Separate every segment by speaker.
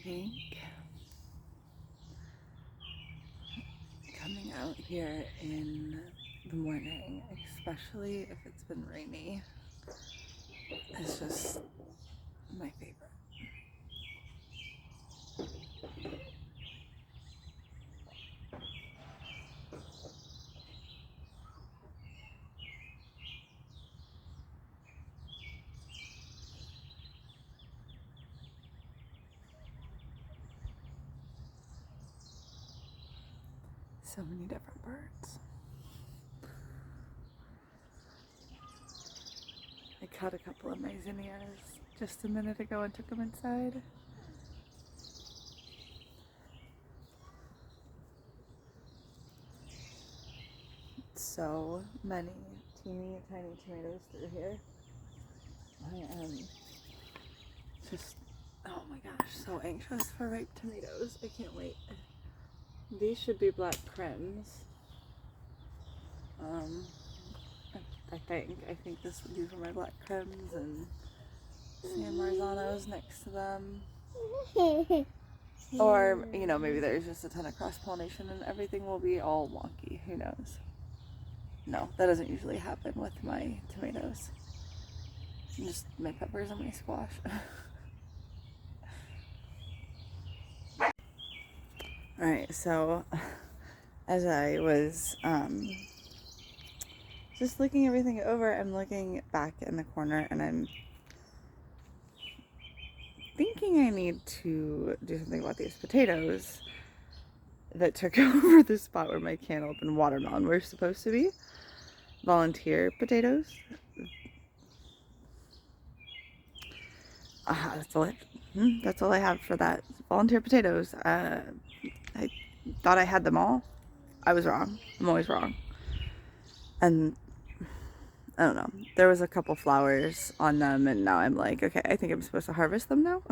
Speaker 1: think coming out here in the morning, especially if it's been rainy, is just my favorite. So many different birds. I cut a couple of my zinnias just a minute ago and took them inside. So many teeny tiny tomatoes through here. I am just, oh my gosh, so anxious for ripe tomatoes. I can't wait. These should be black crims. I think these are my black crims and San Marzanos next to them. Or, you know, maybe there's just a ton of cross-pollination and everything will be all wonky. Who knows? No, that doesn't usually happen with my tomatoes. Just my peppers and my squash. Alright, so as I was just looking everything over, I'm looking back in the corner and I'm thinking I need to do something about these potatoes that took over the spot where my cantaloupe and watermelon were supposed to be. Volunteer potatoes. That's all I have for that. Volunteer potatoes. I thought I had them all. I was wrong. I'm always wrong. And I don't know. There was a couple flowers on them and now I'm like, okay, I think I'm supposed to harvest them now.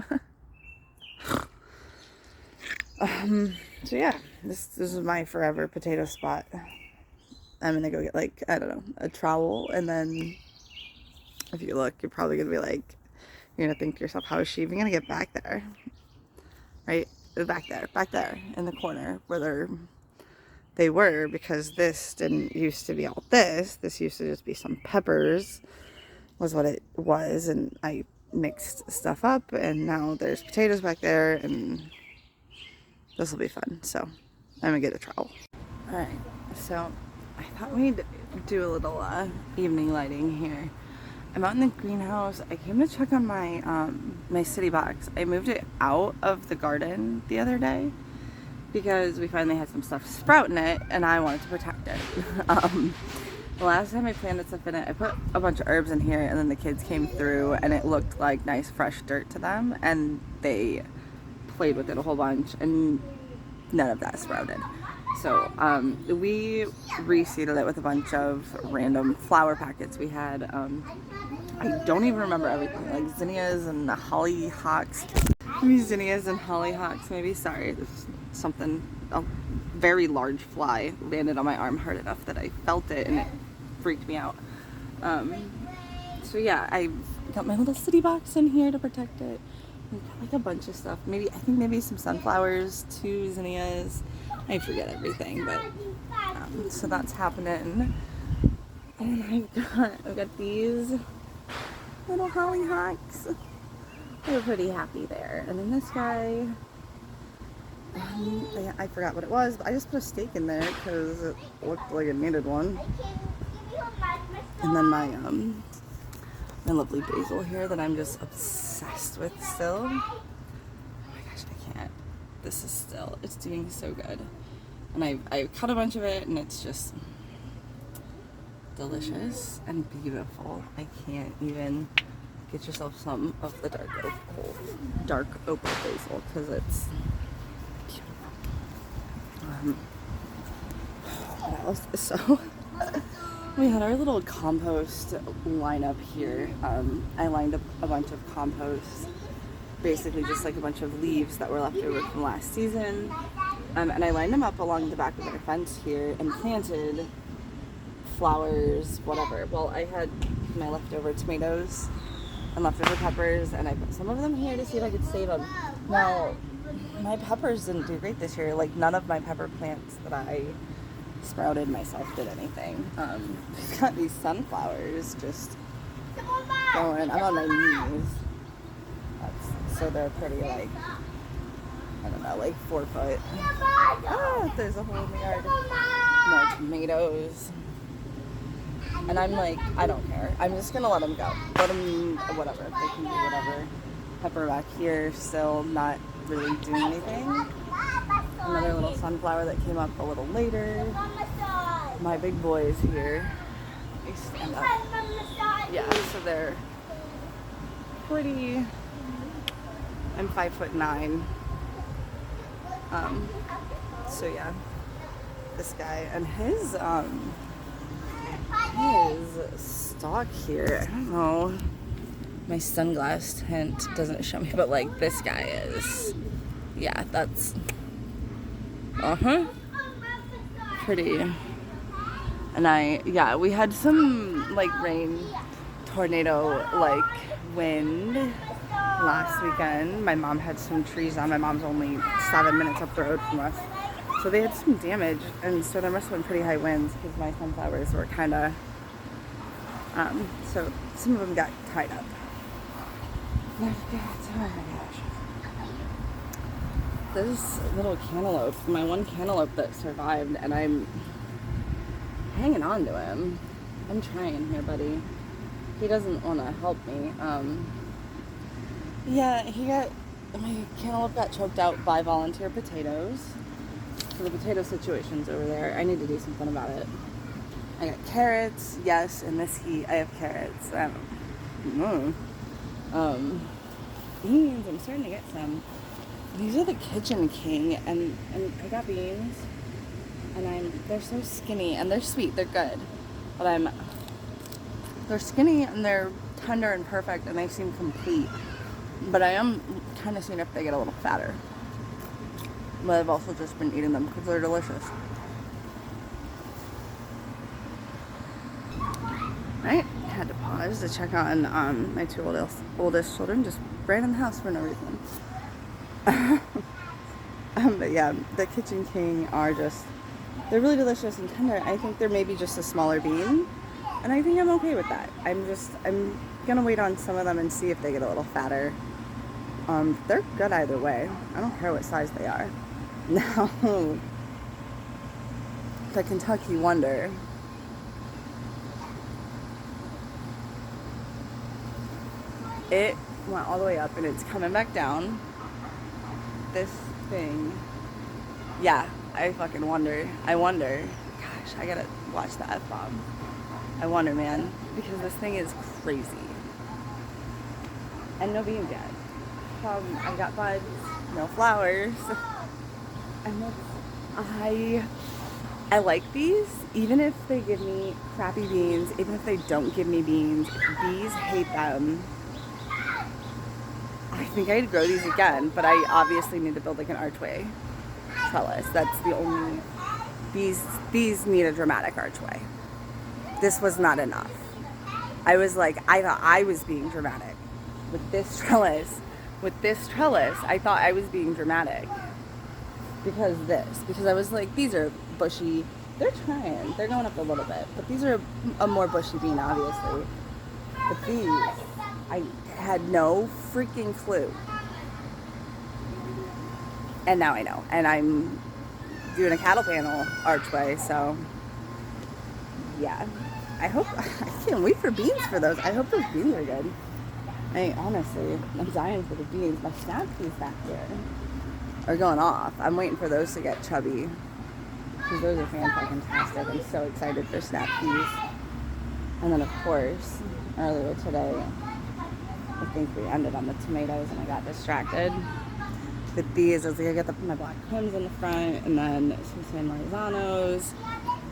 Speaker 1: So yeah, this is my forever potato spot. I'm gonna go get like, I don't know, a trowel, and then if you look, you're probably gonna be like, you're gonna think to yourself, how is she even gonna get back there? Right? Back there in the corner where they were, because this didn't used to be all this. This used to just be some peppers, was what it was, and I mixed stuff up, and now there's potatoes back there, and this will be fun. So I'm gonna get a trowel. Alright, so I thought we'd do a little evening lighting here. I'm out in the greenhouse. I came to check on my my city box. I moved it out of the garden the other day because we finally had some stuff sprout in it and I wanted to protect it. The last time I planted stuff in it, I put a bunch of herbs in here and then the kids came through and it looked like nice fresh dirt to them and they played with it a whole bunch and none of that sprouted. So we reseeded it with a bunch of random flower packets we had. I don't even remember everything, like zinnias and hollyhocks. Maybe zinnias and hollyhocks, maybe. Sorry, there's something, a very large fly landed on my arm hard enough that I felt it and it freaked me out. So yeah, I got my little city box in here to protect it. We've got like a bunch of stuff. I think maybe some sunflowers, 2 zinnias. I forget everything, but so that's happening. And I've got these little hollyhocks. They're pretty happy there. And then this guy, I forgot what it was, but I just put a stake in there because it looked like it needed one. And then my lovely basil here that I'm just obsessed with still. Oh my gosh, I can't. It's doing so good. And I cut a bunch of it and it's just delicious and beautiful. I can't even. Get yourself some of the dark opal basil because it's beautiful. What else? So we had our little compost lineup here. I lined up a bunch of compost, basically just like a bunch of leaves that were left over from last season. And I lined them up along the back of our fence here and planted flowers, whatever. Well, I had my leftover tomatoes and leftover peppers, and I put some of them here to see if I could save them. Now, my peppers didn't do great this year. Like, none of my pepper plants that I sprouted myself did anything. We've got these sunflowers just going. I'm on my knees. So they're pretty, like, I don't know, like 4 foot. Oh, there's a hole in the yard. More tomatoes. And I'm like, I don't care. I'm just gonna let them go. Let them, whatever. They can do whatever. Pepper back here, still not really doing anything. Another little sunflower that came up a little later. My big boys here. They stand up. Yeah, so they're pretty. I'm 5'9". So yeah, this guy and his stalk here. I don't know. My sunglass tint doesn't show me, but like this guy is. Yeah, that's. Pretty. And we had some like rain, tornado, like wind last weekend. My mom had some trees down. My mom's only 7 minutes up the road from us. So they had some damage, and so there must have been pretty high winds because my sunflowers were kind of, so some of them got tied up. Oh my gosh. This little cantaloupe, my one cantaloupe that survived, and I'm hanging on to him. I'm trying here, buddy. He doesn't want to help me. My cantaloupe got choked out by volunteer potatoes. So the potato situation's over there. I need to do something about it. I got carrots. Yes, in this heat, I have carrots. Beans. I'm starting to get some. These are the Kitchen King, and I got beans, and they're so skinny, and they're sweet. They're good, but they're skinny and they're tender and perfect, and they seem complete. But I am kind of seeing if they get a little fatter. But I've also just been eating them because they're delicious. Right? Had to pause to check on my two oldest children. Just ran in the house for no reason. But yeah, the Kitchen King they're really delicious and tender. I think they're maybe just a smaller bean. And I think I'm okay with that. I'm gonna wait on some of them and see if they get a little fatter. They're good either way. I don't care what size they are. Now, the Kentucky Wonder. It went all the way up and it's coming back down. This thing. Yeah, I fucking wonder. I wonder. Gosh, I gotta watch the F-bomb. I wonder, man. Because this thing is crazy. And no beans yet. I got buds, no flowers. And I like these, even if they give me crappy beans, even if they don't give me beans. If bees hate them, I think I'd grow these again, but I obviously need to build like an archway trellis. That's the only, these need a dramatic archway. This was not enough. I thought I was being dramatic. With this trellis, I thought I was being dramatic. Because I was like, these are bushy. They're trying. They're going up a little bit. But these are a more bushy bean, obviously. But these, I had no freaking clue. And now I know. And I'm doing a cattle panel archway, so yeah. I can't wait for beans for those. I hope those beans are good. Honestly, I'm dying for the beans. My snap peas back here are going off. I'm waiting for those to get chubby. Because those are fantastic. I'm so excited for snap peas. And then, of course, earlier today, I think we ended on the tomatoes and I got distracted. With these, I was like, I got my black Quims in the front, and then some San Marzanos,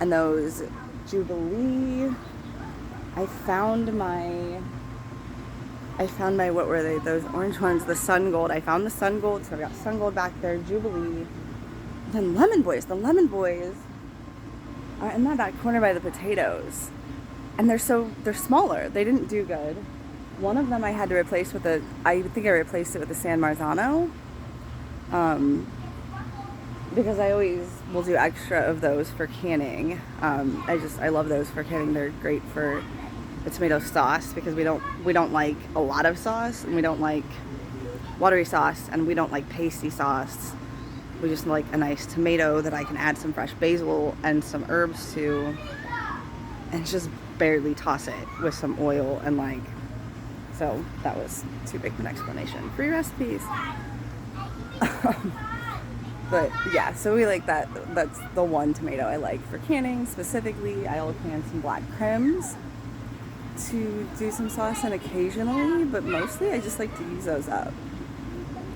Speaker 1: and those Jubilee. I found my, what were they? Those orange ones, the Sun Gold. I found the Sun Gold, so I've got Sun Gold back there, Jubilee. Then Lemon Boys. The Lemon Boys are in that back corner by the potatoes. And they're smaller. They didn't do good. One of them I had to replace with I think I replaced it with a San Marzano. because I always will do extra of those for canning. I love those for canning. They're great for the tomato sauce because we don't like a lot of sauce, and we don't like watery sauce, and we don't like pasty sauce. We just like a nice tomato that I can add some fresh basil and some herbs to, and just barely toss it with some oil and like. So that was too big of an explanation. Free recipes. But yeah, so we like that. That's the one tomato I like for canning specifically. I'll can some black crims to do some sauce in occasionally, but mostly I just like to use those up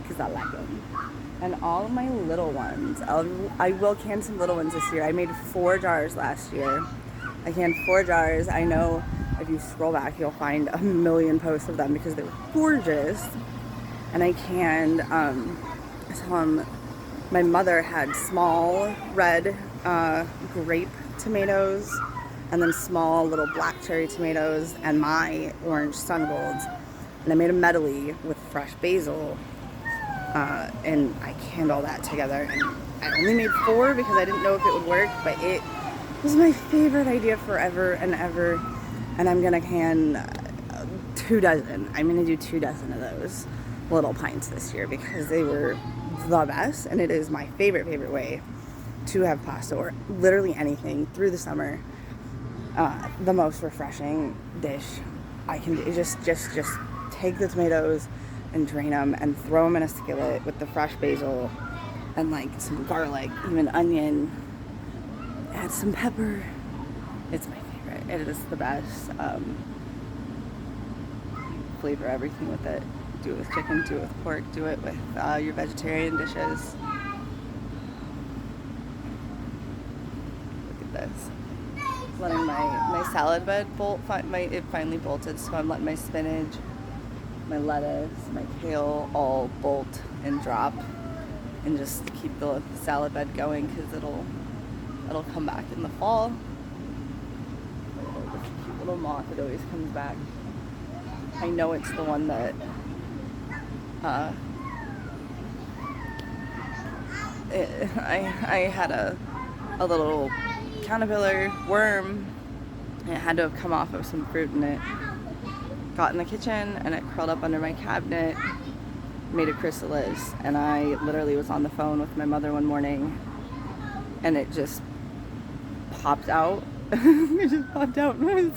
Speaker 1: because I like them. And all of my little ones, I will can some little ones this year. I made 4 jars last year. I canned 4 jars. I know if you scroll back, you'll find a million posts of them because they were gorgeous. And I canned some. My mother had small red grape tomatoes, and then small little black cherry tomatoes, and my orange sun golds. And I made a medley with fresh basil, and I canned all that together. And I only made 4 because I didn't know if it would work, but it was my favorite idea forever and ever. And I'm gonna can 2 dozen. I'm gonna do 2 dozen of those little pints this year because they were the best, and it is my favorite way to have pasta or literally anything through the summer. The most refreshing dish I can do. Just take the tomatoes and drain them and throw them in a skillet with the fresh basil and like some garlic, even onion, add some pepper. It's my favorite. It is the best. Flavor everything with it. Do it with chicken, do it with pork, do it with your vegetarian dishes. Look at this. Letting my salad bed bolt, it finally bolted, so I'm letting my spinach, my lettuce, my kale all bolt and drop, and just keep the salad bed going because it'll come back in the fall. This cute little moth, it always comes back. I know it's the one that I had a little caterpillar worm. It had to have come off of some fruit, and it got in the kitchen and it crawled up under my cabinet, made a chrysalis, and I literally was on the phone with my mother one morning and it just popped out. It just popped out and was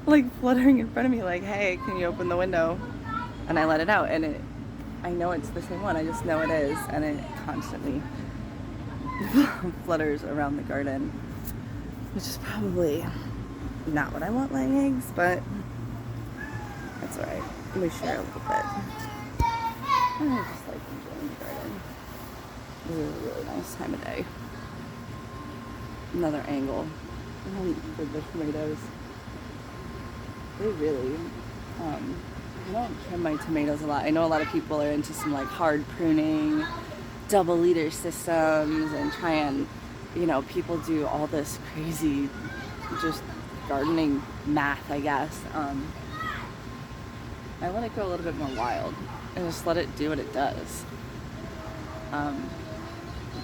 Speaker 1: like fluttering in front of me like, hey, can you open the window? And I let it out, and I know it's the same one, I just know it is, and it constantly flutters around the garden, which is probably not what I want laying eggs, but that's alright. We share a little bit. I just like enjoying the garden. This is a really nice time of day. Another angle for the tomatoes. They really, I don't trim my tomatoes a lot. I know a lot of people are into some like hard pruning, double leader systems, and try and, people do all this crazy, just gardening math, I guess. I let it go a little bit more wild and just let it do what it does. And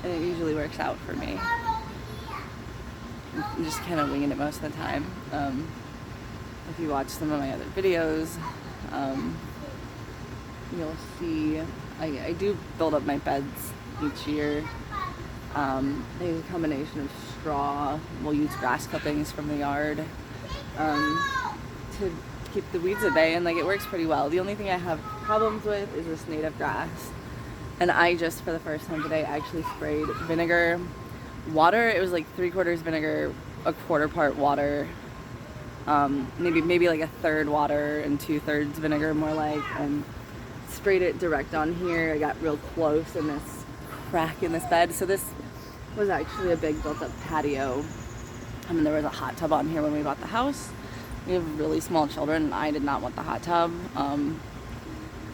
Speaker 1: it usually works out for me. I'm just kind of winging it most of the time. If you watch some of my other videos, you'll see I do build up my beds each year. There's a combination of straw. We'll use grass clippings from the yard to keep the weeds at bay, and it works pretty well. The only thing I have problems with is this native grass, and I just, for the first time today, actually sprayed vinegar, water. It was like 3/4 vinegar, 1/4 part water, maybe like 1/3 water and 2/3 vinegar, more like, and sprayed it direct on here. I got real close in this crack in this bed. So this was actually a big built-up patio. There was a hot tub on here when we bought the house. We have really small children, and I did not want the hot tub.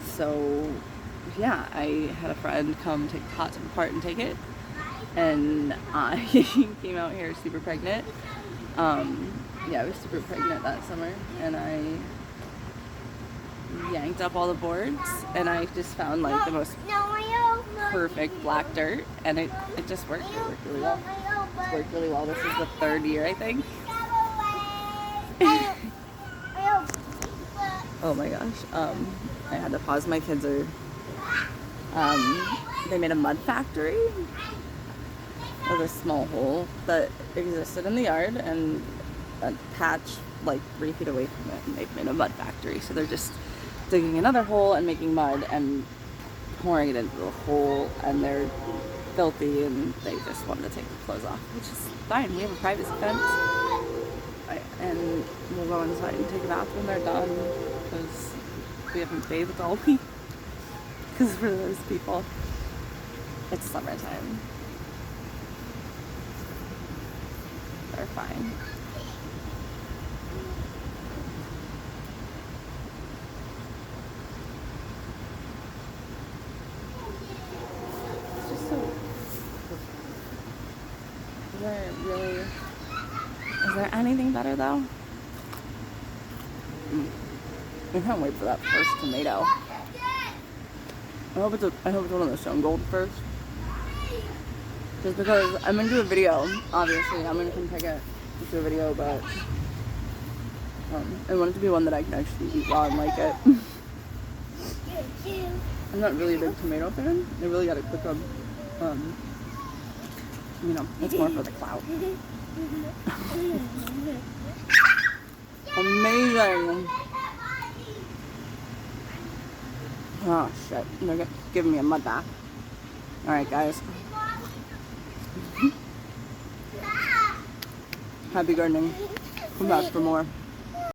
Speaker 1: So yeah, I had a friend come take the hot tub apart and take it, and I came out here super pregnant. I was super pregnant that summer, and I yanked up all the boards, and I just found the most perfect black dirt, and it just worked. It worked really well. It's worked really well. This is the 3rd year, I think. Oh my gosh. I had to pause. My kids are, they made a mud factory with a small hole that existed in the yard and a patch like 3 feet away from it, and they've made a mud factory. So they're just digging another hole and making mud and pouring it into the hole, and they're filthy and they just wanted to take their clothes off, which is fine. We have a privacy fence, and we'll go inside and take a bath when they're done, because we haven't bathed all week. Because for those people, it's summertime. They're fine. It's just so... Is there anything better though? I can't wait for that first tomato. I hope it's one of the stone gold first. Just because I'm gonna do a video, obviously. I'm gonna come pick it and do a video, but I want it to be one that I can actually eat raw and like it. I'm not really a big tomato fan. I really gotta cook them. You know, it's more for the clout. Amazing. Oh shit, they're giving me a mud bath. Alright guys. Happy gardening. Come back for more.